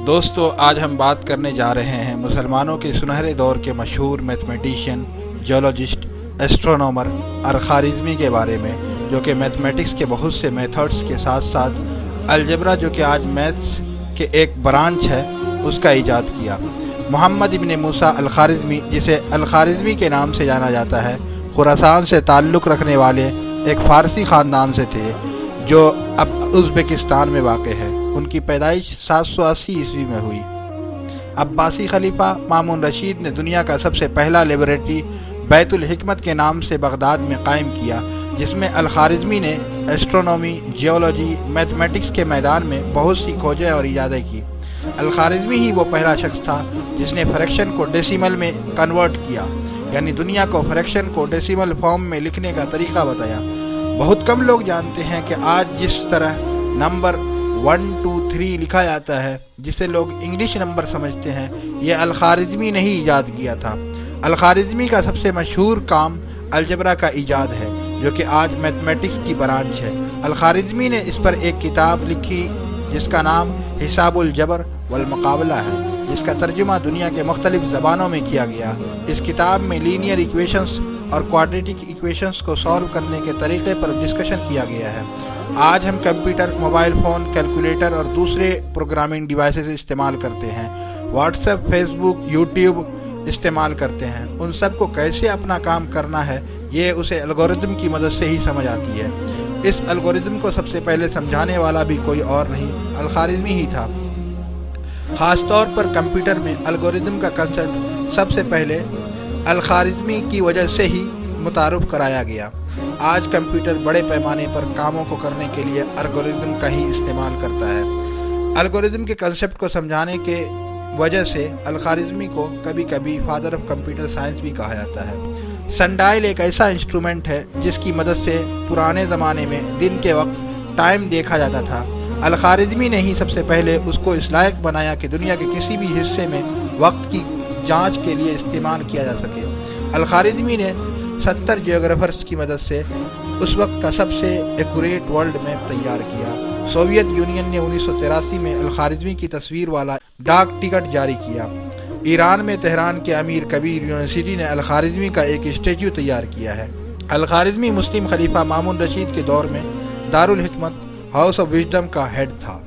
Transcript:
دوستو آج ہم بات کرنے جا رہے ہیں مسلمانوں کے سنہرے دور کے مشہور میتھمیٹیشین، جیولوجسٹ، ایسٹرونومر الخوارزمی کے بارے میں، جو کہ میتھمیٹکس کے بہت سے میتھڈز کے ساتھ ساتھ الجبرا، جو کہ آج میتھس کے ایک برانچ ہے، اس کا ایجاد کیا۔ محمد ابن موسیٰ الخوارزمی، جسے الخوارزمی کے نام سے جانا جاتا ہے، خراسان سے تعلق رکھنے والے ایک فارسی خاندان سے تھے جو اب ازبکستان میں واقع ہے۔ ان کی پیدائش 780 عیسوی میں ہوئی۔ عباسی خلیفہ مامون رشید نے دنیا کا سب سے پہلا لیبارٹری بیت الحکمت کے نام سے بغداد میں قائم کیا، جس میں الخوارزمی نے ایسٹرونومی، جیولوجی، میتھمیٹکس کے میدان میں بہت سی کھوجیں اور ایجادیں کی۔ الخوارزمی ہی وہ پہلا شخص تھا جس نے فریکشن کو ڈیسیمل میں کنورٹ کیا، یعنی دنیا کو فریکشن کو ڈیسیمل فارم میں لکھنے کا طریقہ بتایا۔ بہت کم لوگ جانتے ہیں کہ آج جس طرح نمبر 1 2 3 لکھا جاتا ہے، جسے لوگ انگلش نمبر سمجھتے ہیں، یہ الخوارزمی نے ہی ایجاد کیا تھا۔ الخوارزمی کا سب سے مشہور کام الجبرا کا ایجاد ہے، جو کہ آج میتھمیٹکس کی برانچ ہے۔ الخوارزمی نے اس پر ایک کتاب لکھی جس کا نام حساب الجبر والمقابلہ ہے، جس کا ترجمہ دنیا کے مختلف زبانوں میں کیا گیا۔ اس کتاب میں لینئر ایکویشنز اور کوارٹیٹک ایکویشنز کو سالو کرنے کے طریقے پر ڈسکشن کیا گیا ہے۔ آج ہم کمپیوٹر، موبائل فون، کیلکولیٹر اور دوسرے پروگرامنگ ڈیوائسز استعمال کرتے ہیں، واٹس ایپ، فیس بک، یوٹیوب استعمال کرتے ہیں۔ ان سب کو کیسے اپنا کام کرنا ہے، یہ اسے الگورتھم کی مدد سے ہی سمجھ آتی ہے۔ اس الگورتھم کو سب سے پہلے سمجھانے والا بھی کوئی اور نہیں، الخوارزمی ہی تھا۔ خاص طور پر کمپیوٹر میں الگورتھم کا کنسیپٹ سب سے پہلے الخوارزمی کی وجہ سے ہی متعارف کرایا گیا۔ آج کمپیوٹر بڑے پیمانے پر کاموں کو کرنے کے لیے الگورتھم کا ہی استعمال کرتا ہے۔ الگورتھم کے کنسیپٹ کو سمجھانے کے وجہ سے الخوارزمی کو کبھی کبھی فادر آف کمپیوٹر سائنس بھی کہا جاتا ہے۔ سن ڈائل ایک ایسا انسٹرومنٹ ہے جس کی مدد سے پرانے زمانے میں دن کے وقت ٹائم دیکھا جاتا تھا۔ الخوارزمی نے ہی سب سے پہلے اس کو اس لائق بنایا کہ دنیا کے کسی بھی حصے میں وقت کی جانچ کے لیے استعمال کیا جا سکے۔ الخوارزمی نے 70 جیوگرافرز کی مدد سے اس وقت کا سب سے ایکوریٹ ورلڈ میپ تیار کیا۔ سوویت یونین نے 1983 میں الخوارزمی کی تصویر والا ڈاک ٹکٹ جاری کیا۔ ایران میں تہران کے امیر کبیر یونیورسٹی نے الخوارزمی کا ایک اسٹیچو تیار کیا ہے۔ الخوارزمی مسلم خلیفہ مامون رشید کے دور میں دارالحکمت، ہاؤس آف وژڈم کا ہیڈ تھا۔